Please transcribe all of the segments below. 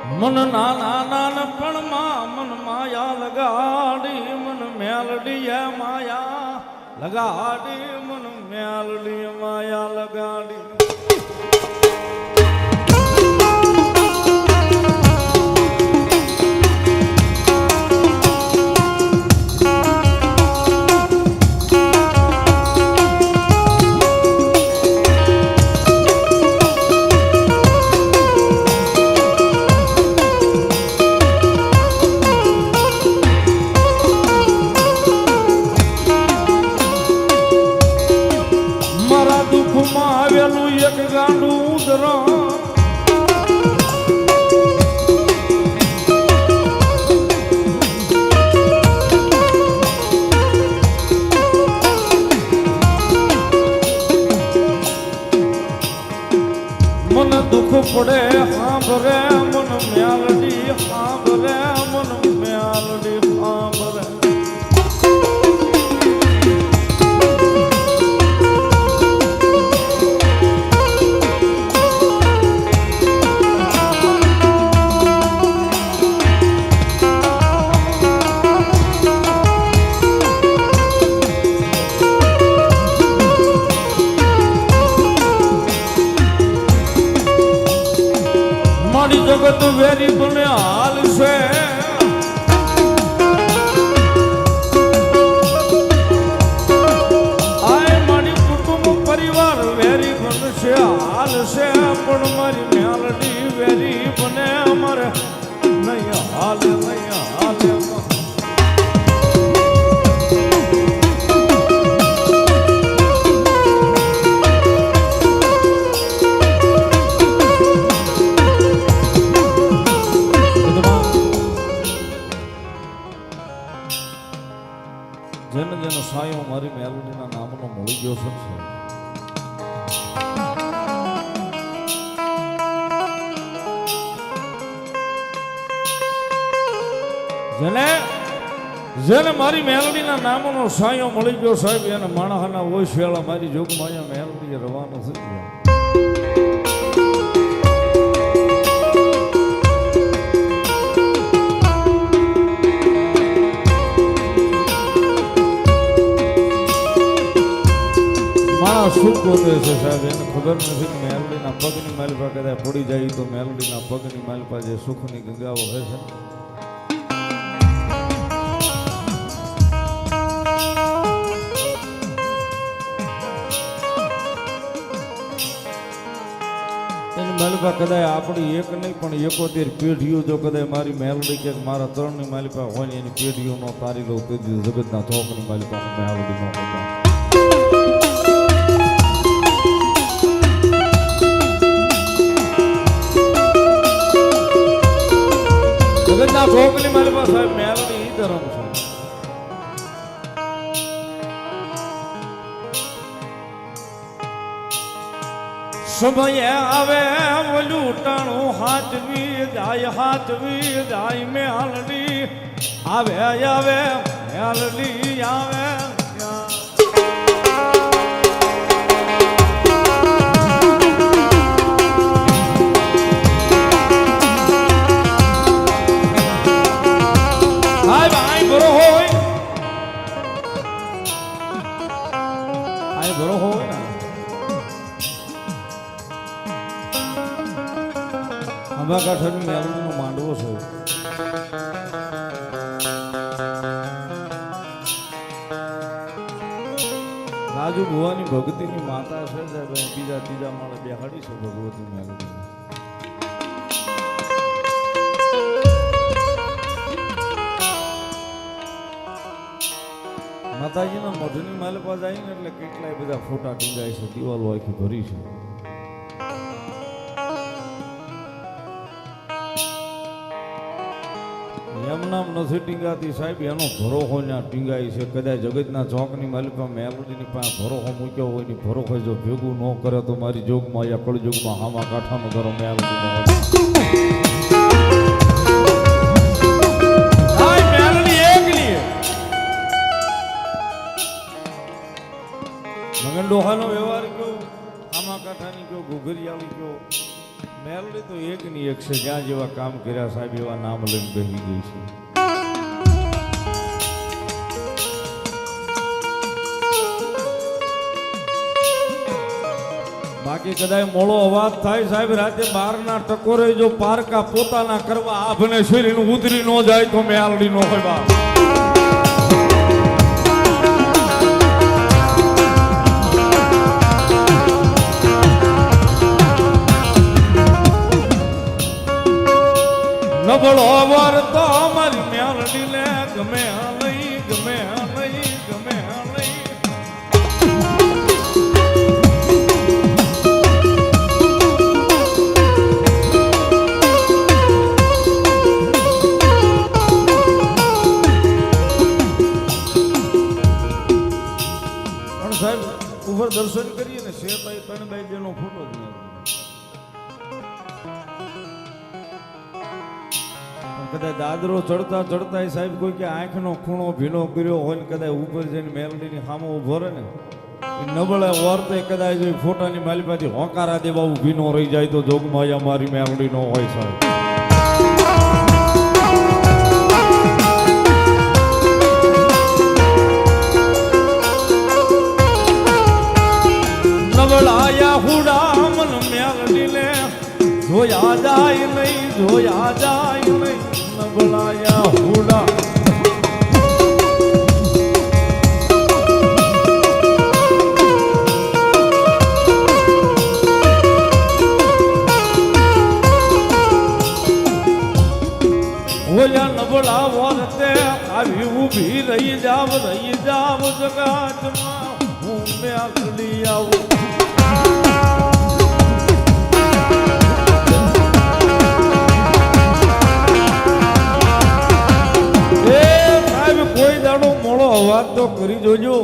મન નાના નાનપણમાં મન માયા લગાડી મન મેલડી માયા લગાડી મન મેલડી માયા લગાડી આવેલું એક ગાંડું ઉદરણ મન દુઃખ પડે સાંભરે મન મેલડી સાંભરે મન મેલડી સાંભરે જગત વેરી બને હાલ છે આય મારી કુટુંબ પરિવાર વેરી બનશે હાલ છે પણ મારી મેલડી વેરી બને અમારે નહીં હાલે નહીં હાલે જેને જેનો સાયો મારી મેલડીના નામનો મળી ગયો છે જેને જેને મારી મેલડીના નામનો સાયો મળી ગયો સાહેબ એને માણસના ઓછ વેળા મારી જોગમાં અહીંયા મેલડી રવાનો થઈ ગયો શું ગોતે છે સાહેબ એને ખબર નથી કે મેલડીના પગની માલિપા કદાચ પડી જાય તો મેલડીના પગની માલિપા જે સુખની ગંગાઓ હોય છે એની માલિપા કદાચ આપણી એક નહીં પણ 71 પેઢીઓ જો કદાચ મારી મેલડી કે મારા ત્રણની માલિપા હોય ને એની પેઢીઓ નો તારી લઉં તે જગતના ચોકની માલિપા મેલડી નો હતા જગતના ભોગની મારી પાસે મેલડી ધર્મ છે સમય આવે ઓલું ટાણું હાથવી જાય મેલડી આવે આવે મેલડી આવે અંબાકાંઠાની મેલડીનો માંડવો છે રાજુ ભુવાની ભક્તિની માતા છે બીજા ત્રીજા માળે બેહાડી છે ભગવતી મેલડી માતાજીના મઢની માલિપા જાય ને એટલે કેટલાય બધા ફોટા ટીંગાય છે દિવાલો આખી ભરી છે એમ નામ નથી ટીંગાતી સાહેબ એનો ભરોહો ત્યાં ટીંગાય છે કદાચ જગતના ચોકની માલિપા મેલડીની પાસે ભરોહો મૂક્યો હોય ને ભરોહો જો ભેગું ન કરે તો મારી જોગમાં યા કળજોગમાં હામા કાંઠાનો ધરો મેલડી એકલી મગન ડોહાનો વ્યવહાર કયો આમા કાંઠાની કયો ઘુઘરિયાળી કયો મેલડી તો એક ની એક છે, જ્યાં જેવા કામ કર્યા સાહેબ એવા નામ લઈને બેસી ગઈ છે. બાકી કદાચ મોળો અવાજ થાય સાહેબ રાતે 12 ના ટકોરે જો પારકા પોતાના કરવા આભને શરીર ઉતરી ન જાય તો મેલડી નો હોય બાપ. નબળો વર તો અમારી મેલડી ને ગમે લઈ ગમે લઈ ગમે લઈ. સાહેબ ઉપર દર્શન કરીએ ને શેતાઈ 3 બાઈ 2 નો ફોટો જ નહીં. કદાચ દાદરો ચડતા ચડતા સાહેબ કોઈ કે આંખનો ખૂણો ભીનો કર્યો હોય ને કદાચ ઉપર જઈને મેલડીની સામે ઉભો રહે ને નબળે વર્તે કદાચ ફોટાની માલિપાથી હોકારા દેવા ભીનો રહી જાય તો જોગમાં મારી મેલડી નો હોય સાહેબ. નબળાયા હુડા મન મેલડીને જોયા જાય નહીં જોયા જાય નહીં નબળાયા હુડા. ઓયા નબળા વર્તે આવી ઊભી રહી જાવ જગાતમાં હું મેલડી આવું. કોઈ દાડો મોળો અવાજ તો કરી જોજો.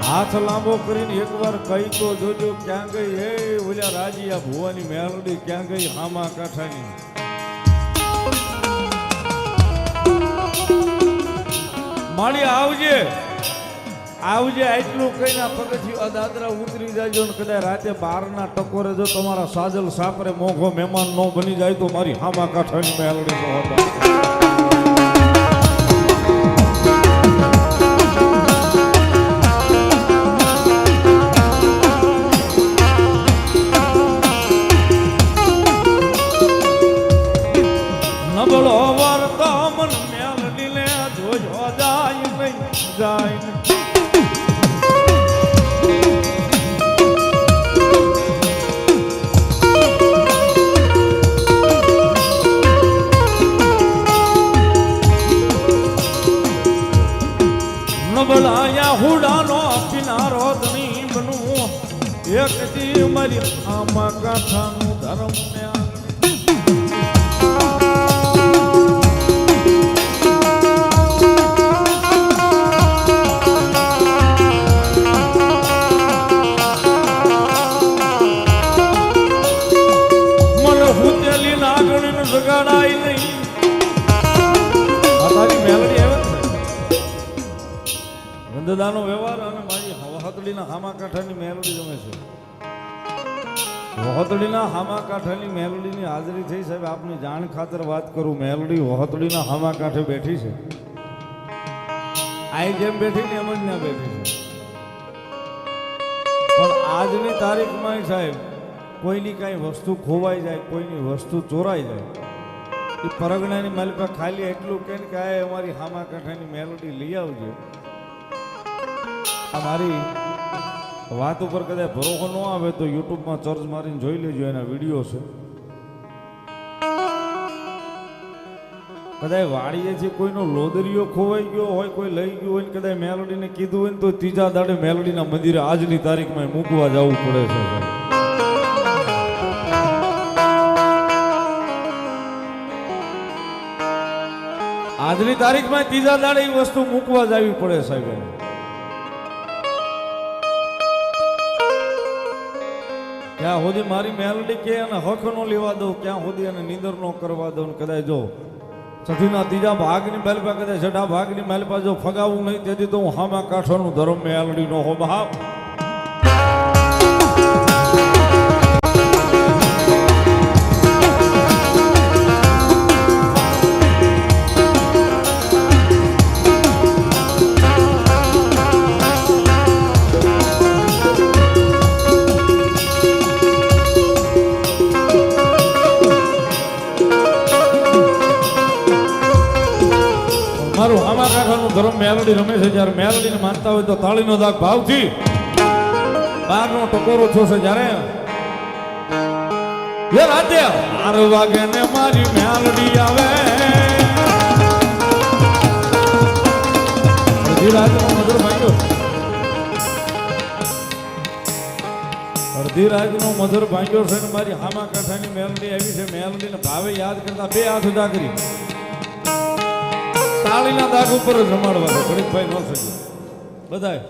હાથ લાંબો કરીને એકવાર કહી તો જોજો ક્યાં ગઈ હે ઓલા રાજીયા ભુવાની મેલડી ક્યાં ગઈ હામા કાંઠાની. માળી આવજે આવજે આટલું કહીને પગથિયું દાદરા ઉતરી જાયજો ને કદાચ રાતે 12 ના ટકોરે જો તમારા સાજલ સાપરે મોઘો મહેમાન નો બની જાય તો મારી હામા કાંઠાની મેલડી નો હતા. નબળો વર્તો મન મેલડી ને જોજો જાય નહીં જાય નહીં. નબળાયા હુડાનો કિનારો ધણી બનું એક દી મારી આમાં કાંઠાનું ધર્મ ને મને હુતેલી લાગણી જગાડાય નહીં. તારી મેલડી આવે વંદદાનો વ્યવહાર અને મારી વહતડીના હામા કાંઠાની મેલડી ગમે છે. વહતડીના હામા કાંઠાની મેલડીની હાજરી થઈ સાહેબ આપની જાણ ખાતર વાત કરું. મેલડી વહતડીના હામા કાંઠે બેઠી છે. આઈ જેમ બેઠી ને એમ જ ના બેઠી છે. પણ આજની તારીખમાં સાહેબ કોઈની કાંઈ વસ્તુ ખોવાઈ જાય કોઈની વસ્તુ ચોરાઈ જાય એ પરગણાની માલિકા ખાલી એટલું કે આ અમારી હામા કાંઠાની મેલડી લઈ આવજો. આ મારી વાત ઉપર કદાચ ભરોસો ન આવે તો યુટ્યુબમાં સર્ચ મારીને જોઈ લેજો, એના વિડીયો છે. કદાચ વાડીએથી કોઈનો લોદરીઓ ખોવાઈ ગયો હોય કોઈ લઈ ગયો હોય કદાચ મેલડીને કીધું હોય ને તો ત્રીજા દાડે મેલડીના મંદિરે આજની તારીખમાં મૂકવા જવું પડે છે. આજની તારીખમાં ત્રીજા દાડે એ વસ્તુ મૂકવા જવી પડે સાહેબ. ક્યાં સુધી મારી મેલડી કે એને હક નો લેવા દઉં, ક્યાં સુધી એને નીંદર નો કરવા દઉં. કદાચ જો છઠ્ઠીના ત્રીજા ભાગની માલપા કદાચ છઠ્ઠા ભાગની માલપા જો ફગાવું નહીં તેથી તો હું હામા કાંઠાનું ધર્મ મેલડી નો હો બાપ. ધર્મ મેલડી રમે છે જ્યારે મેલડીને માનતા હોય તો તાળીનો દાગ ભાવથી બારનો ટકોરો થશે જ્યારે એ રાતે 12 વાગે ને મારી મેલડી આવે અડધી રાતનો મધુર ભાગ્યો અડધી રાતનો મધુર ભાગ્યો છે ને મારી હામા કાંઠાની મેલડી આવી છે મેલડીને ભાવે યાદ કરતા બે હાથ ઉદા કરી તાળીના દાગ ઉપર જ રમાડવા છે ગણિતભાઈ ન શકે બધાય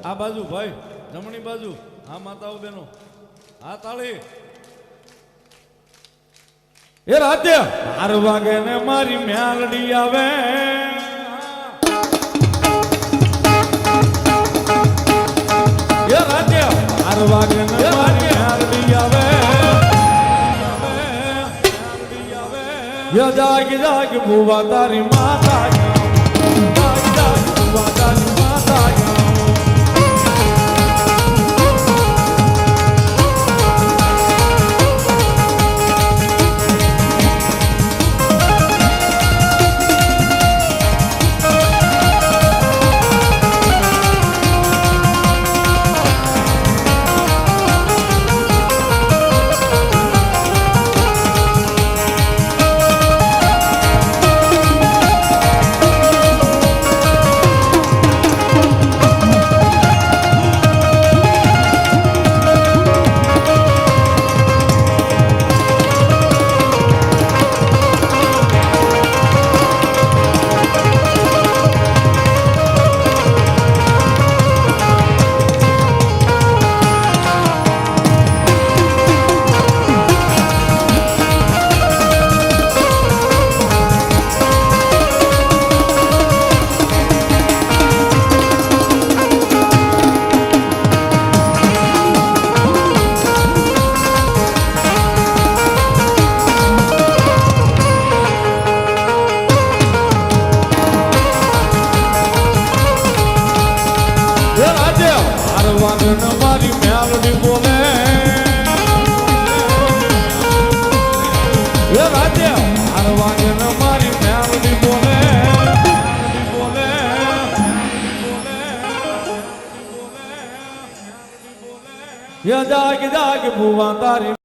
આ બાજુ ભાઈ જમણી બાજુ હા માતાઓ બેનો હા તાળી એ રાતે 12 વાગે ને મારી મેલડી આવે એ રાતે 12 વાગે ને મારી મેલડી આવે જાગ જાગ ભુવા તારી માતા જાગ જાગ ભુવા તારી માતા મારી મેલડી બોલે એ રાતે 12 વાગે મારી મેલડી બોલે જાગ જાગ ભુવા તારી